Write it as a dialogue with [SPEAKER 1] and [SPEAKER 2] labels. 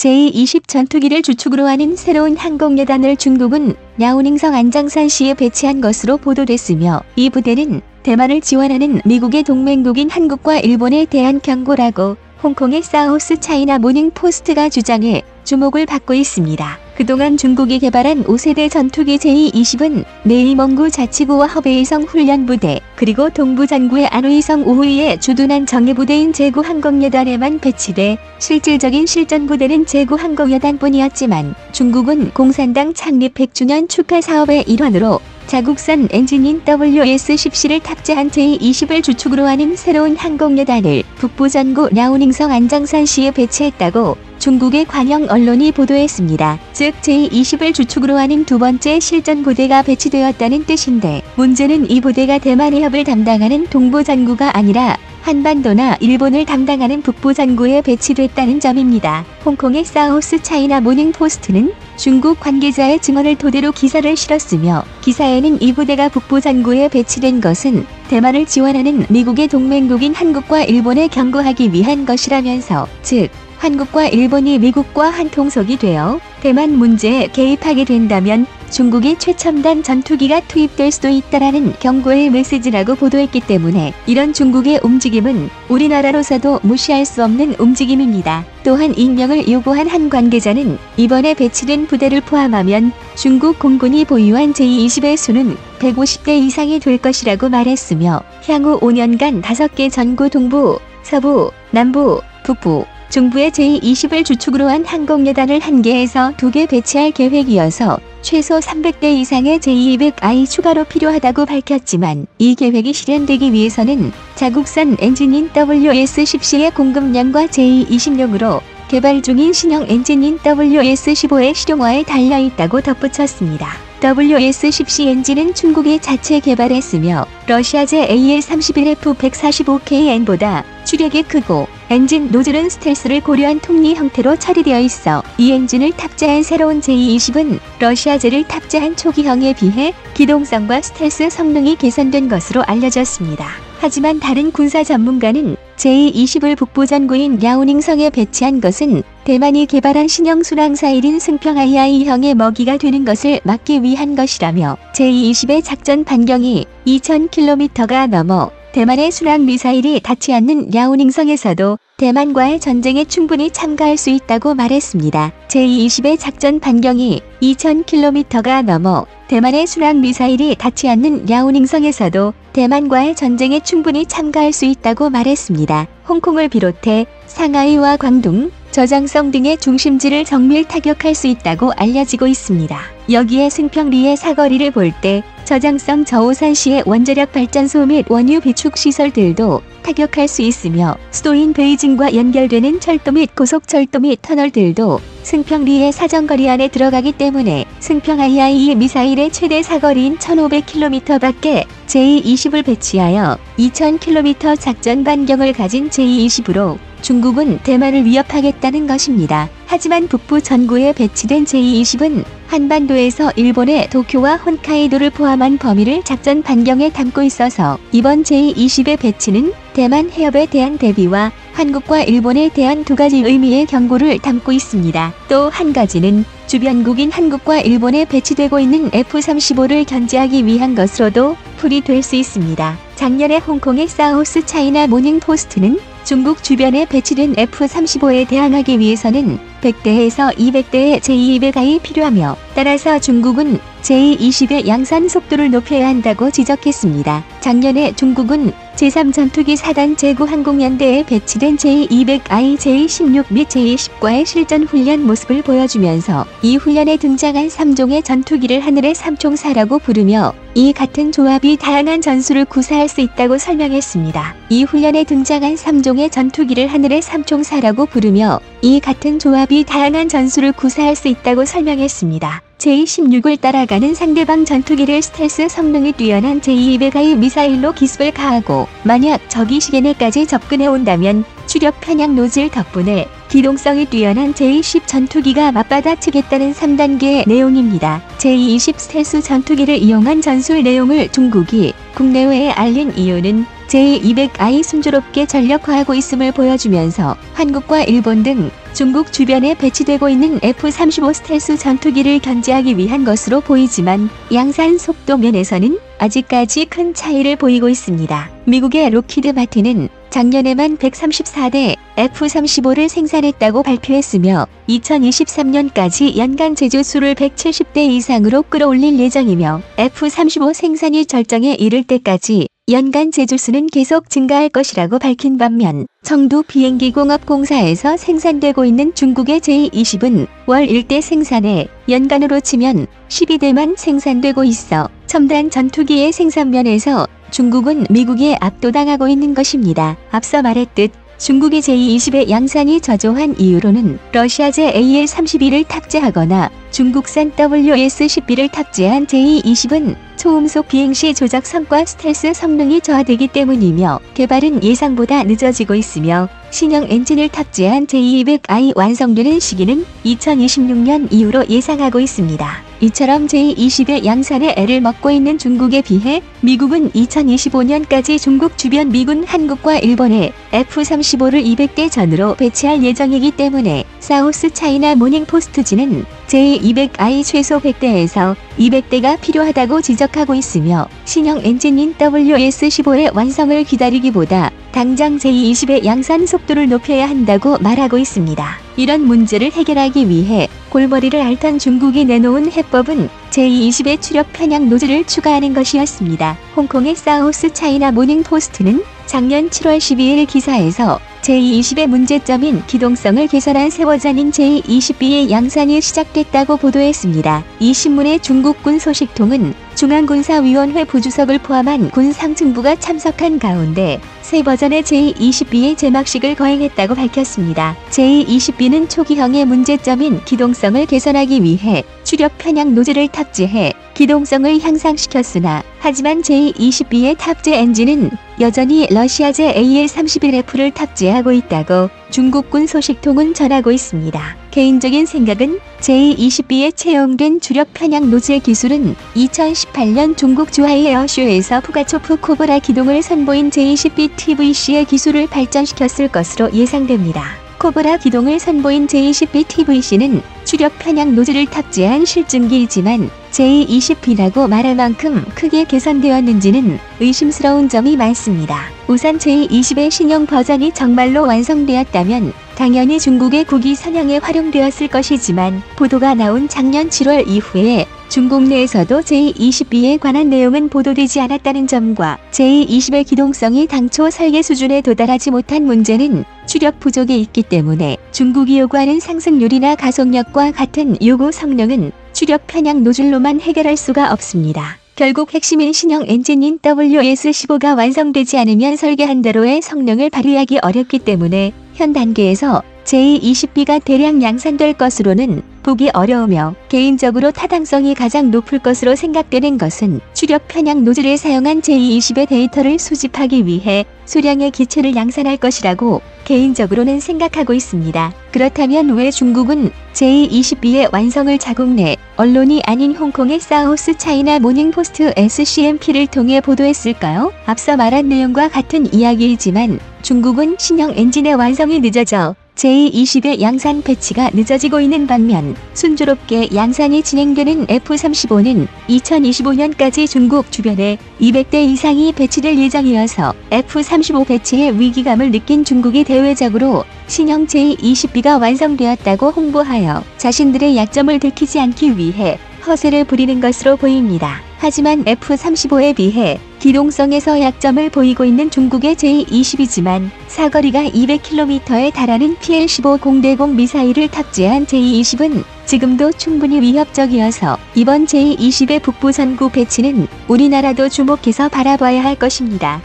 [SPEAKER 1] 제20 전투기를 주축으로 하는 새로운 항공여단을 중국은 랴오닝성 안장산시에 배치한 것으로 보도됐으며, 이 부대는 대만을 지원하는 미국의 동맹국인 한국과 일본에 대한 경고라고 홍콩의 사우스 차이나 모닝 포스트가 주장해 주목을 받고 있습니다. 그동안 중국이 개발한 5세대 전투기 제20은 내이멍구 자치구와 허베이성 훈련부대, 그리고 동부전구의 안의성 우후이의 주둔한 정예부대인 제구항공여단에만 배치돼 실질적인 실전부대는 제구항공여단뿐이었지만, 중국은 공산당 창립 100주년 축하 사업의 일환으로 자국산 엔진인 WS-10C를 탑재한 제20을 주축으로 하는 새로운 항공여단을 북부전구 랴오닝성 안장산시에 배치했다고 중국의 관영 언론이 보도했습니다. 즉 제20을 주축으로 하는 두 번째 실전 부대가 배치되었다는 뜻인데, 문제는 이 부대가 대만 해협을 담당하는 동부전구가 아니라 한반도나 일본을 담당하는 북부전구에 배치됐다는 점입니다. 홍콩의 사우스 차이나 모닝 포스트는 중국 관계자의 증언을 토대로 기사를 실었으며, 기사에는 이 부대가 북부전구에 배치된 것은 대만을 지원하는 미국의 동맹국인 한국과 일본에 경고하기 위한 것이라면서, 즉 한국과 일본이 미국과 한 통속이 되어 대만 문제에 개입하게 된다면 중국의 최첨단 전투기가 투입될 수도 있다라는 경고의 메시지라고 보도했기 때문에, 이런 중국의 움직임은 우리나라로서도 무시할 수 없는 움직임입니다. 또한 익명을 요구한 한 관계자는 이번에 배치된 부대를 포함하면 중국 공군이 보유한 제20의 수는 150대 이상이 될 것이라고 말했으며, 향후 5년간 5개 전구 동부, 서부, 남부, 북부, 중부의 제20을 주축으로 한 항공여단을 1개에서 2개 배치할 계획이어서 최소 300대 이상의 제200I 추가로 필요하다고 밝혔지만, 이 계획이 실현되기 위해서는 자국산 엔진인 WS-10C의 공급량과 제20용으로 개발 중인 신형 엔진인 WS-15의 실용화에 달려있다고 덧붙였습니다. WS-10C 엔진은 중국이 자체 개발했으며 러시아제 AL-31F145KN보다 추력이 크고 엔진 노즐은 스텔스를 고려한 톱니 형태로 처리되어 있어 이 엔진을 탑재한 새로운 제20은 러시아제를 탑재한 초기형에 비해 기동성과 스텔스 성능이 개선된 것으로 알려졌습니다. 하지만 다른 군사 전문가는 제20을 북부전구인 랴오닝성에 배치한 것은 대만이 개발한 신형 순항사일인 승평 II형의 먹이가 되는 것을 막기 위한 것이라며, 제20의 작전 반경이 2000km가 넘어 대만의 순항미사일이 닿지 않는 랴오닝성에서도 대만과의 전쟁에 충분히 참가할 수 있다고 말했습니다. 제20의 작전 반경이 2000km가 넘어 대만의 순항미사일이 닿지 않는 랴오닝성에서도 대만과의 전쟁에 충분히 참가할 수 있다고 말했습니다. 홍콩을 비롯해 상하이와 광둥, 저장성 등의 중심지를 정밀 타격할 수 있다고 알려지고 있습니다. 여기에 승평리의 사거리를 볼 때 저장성 저오산시의 원자력 발전소 및 원유 비축 시설들도 타격할 수 있으며, 수도인 베이징과 연결되는 철도 및 고속철도 및 터널들도 승평리의 사정거리 안에 들어가기 때문에 승평 II 미사일의 최대 사거리인 1500km 밖에 제20을 배치하여 2000km 작전 반경을 가진 제20으로 중국은 대만을 위협하겠다는 것입니다. 하지만 북부 전구에 배치된 제20은 한반도에서 일본의 도쿄와 홋카이도를 포함한 범위를 작전 반경에 담고 있어서 이번 제20의 배치는 대만 해협에 대한 대비와 한국과 일본에 대한 두 가지 의미의 경고를 담고 있습니다. 또 한 가지는 주변국인 한국과 일본에 배치되고 있는 F-35를 견제하기 위한 것으로도 풀이될 수 있습니다. 작년에 홍콩의 사우스 차이나 모닝 포스트는 중국 주변에 배치된 F-35에 대항하기 위해서는 100대에서 200대의 제200I 필요하며, 따라서 중국은 제20의 양산 속도를 높여야 한다고 지적했습니다. 작년에 중국은 제3전투기 4단 제9항공연대에 배치된 제200I, 제16 및 제20과의 실전 훈련 모습을 보여주면서 이 훈련에 등장한 3종의 전투기를 하늘의 삼총사라고 부르며, 이 같은 조합이 다양한 전술을 구사할 수 있다고 설명했습니다. 이 훈련에 등장한 3종의 전투기를 하늘의 삼총사라고 부르며 이 같은 조합이 다양한 전술을 구사할 수 있다고 설명했습니다. 제16을 따라가는 상대방 전투기를 스텔스 성능이 뛰어난 제200I 미사일로 기습을 가하고, 만약 적이 시계 내까지 접근해 온다면 추력 편향 노즐 덕분에 기동성이 뛰어난 제20 전투기가 맞받아치겠다는 3단계의 내용입니다. 제20 스텔스 전투기를 이용한 전술 내용을 중국이 국내외에 알린 이유는 제200I 순조롭게 전력화하고 있음을 보여주면서 한국과 일본 등 중국 주변에 배치되고 있는 F-35 스텔스 전투기를 견제하기 위한 것으로 보이지만 양산 속도 면에서는 아직까지 큰 차이를 보이고 있습니다. 미국의 록히드 마틴은 작년에만 134대 F-35를 생산했다고 발표했으며 2023년까지 연간 제조수를 170대 이상으로 끌어올릴 예정이며 F-35 생산이 절정에 이를 때까지 연간 제조수는 계속 증가할 것이라고 밝힌 반면 청두 비행기공업공사에서 생산되고 있는 중국의 J-20은 월 1대 생산에 연간으로 치면 12대만 생산되고 있어 첨단 전투기의 생산면에서 중국은 미국에 압도당하고 있는 것입니다. 앞서 말했듯 중국의 J-20의 양산이 저조한 이유로는 러시아제 AL-32를 탑재하거나 중국산 WS-10B를 탑재한 J-20은 초음속 비행시 조작 성과 스텔스 성능이 저하되기 때문이며 개발은 예상보다 늦어지고 있으며 신형 엔진을 탑재한 J200I 완성되는 시기는 2026년 이후로 예상하고 있습니다. 이처럼 J-20의 양산에 애를 먹고 있는 중국에 비해 미국은 2025년까지 중국 주변 미군 한국과 일본에 F-35를 200대 전으로 배치할 예정이기 때문에 사우스 차이나 모닝포스트지는 J200I 최소 100대에서 200대가 필요하다고 지적하고 있으며 신형 엔진인 WS-15의 완성을 기다리기보다 당장 J-20의 양산 속도를 높여야 한다고 말하고 있습니다. 이런 문제를 해결하기 위해 골머리를 앓던 중국이 내놓은 해법은 J-20의 추력 편향 노즐을 추가하는 것이었습니다. 홍콩의 사우스 차이나 모닝포스트는 작년 7월 12일 기사에서 J-20의 문제점인 기동성을 개선한 새 버전인 J-20B의 양산이 시작됐다고 보도했습니다. 이 신문의 중국군 소식통은 중앙군사위원회 부주석을 포함한 군 상층부가 참석한 가운데 새 버전의 J-20B의 제막식을 거행했다고 밝혔습니다. J-20B는 초기형의 문제점인 기동성을 개선하기 위해 추력 편향 노즐을 탑재해 기동성을 향상시켰으나 하지만 J-20B의 탑재 엔진은 여전히 러시아제 AL-31F를 탑재하고 있다고 중국군 소식통은 전하고 있습니다. 개인적인 생각은 J-20B에 채용된 주력 편향 노즐 기술은 2018년 중국 주하이 에어쇼에서 푸가초프 코브라 기동을 선보인 J-10B TVC의 기술을 발전시켰을 것으로 예상됩니다. 코브라 기동을 선보인 J-10B TVC는 추력 편향 노즐을 탑재한 실증기이지만 J-20B라고 말할 만큼 크게 개선되었는지는 의심스러운 점이 많습니다. 우선 J-20의 신형 버전이 정말로 완성되었다면 당연히 중국의 국위 선양에 활용되었을 것이지만 보도가 나온 작년 7월 이후에 중국 내에서도 J-20B에 관한 내용은 보도되지 않았다는 점과 J-20의 기동성이 당초 설계 수준에 도달하지 못한 문제는 추력 부족에 있기 때문에 중국이 요구하는 상승률이나 가속력과 같은 요구 성능은 추력 편향 노즐로만 해결할 수가 없습니다. 결국 핵심인 신형 엔진인 WS-15가 완성되지 않으면 설계한 대로의 성능을 발휘하기 어렵기 때문에 현 단계에서 J-20B가 대량 양산될 것으로는 보기 어려우며 개인적으로 타당성이 가장 높을 것으로 생각되는 것은 추력 편향 노즐에 사용한 J-20의 데이터를 수집하기 위해 수량의 기체를 양산할 것이라고 개인적으로는 생각하고 있습니다. 그렇다면 왜 중국은 J-20B의 완성을 자국 내 언론이 아닌 홍콩의 사우스 차이나 모닝포스트 SCMP를 통해 보도했을까요? 앞서 말한 내용과 같은 이야기이지만 중국은 신형 엔진의 완성이 늦어져 J-20의 양산 배치가 늦어지고 있는 반면 순조롭게 양산이 진행되는 F-35는 2025년까지 중국 주변에 200대 이상이 배치될 예정이어서 F-35 배치의 위기감을 느낀 중국이 대외적으로 신형 J-20B가 완성되었다고 홍보하여 자신들의 약점을 들키지 않기 위해 허세를 부리는 것으로 보입니다. 하지만 F-35에 비해 기동성에서 약점을 보이고 있는 중국의 J-20이지만 사거리가 200km에 달하는 PL-15 공대공 미사일을 탑재한 J-20은 지금도 충분히 위협적이어서 이번 J-20의 북부 전구 배치는 우리나라도 주목해서 바라봐야 할 것입니다.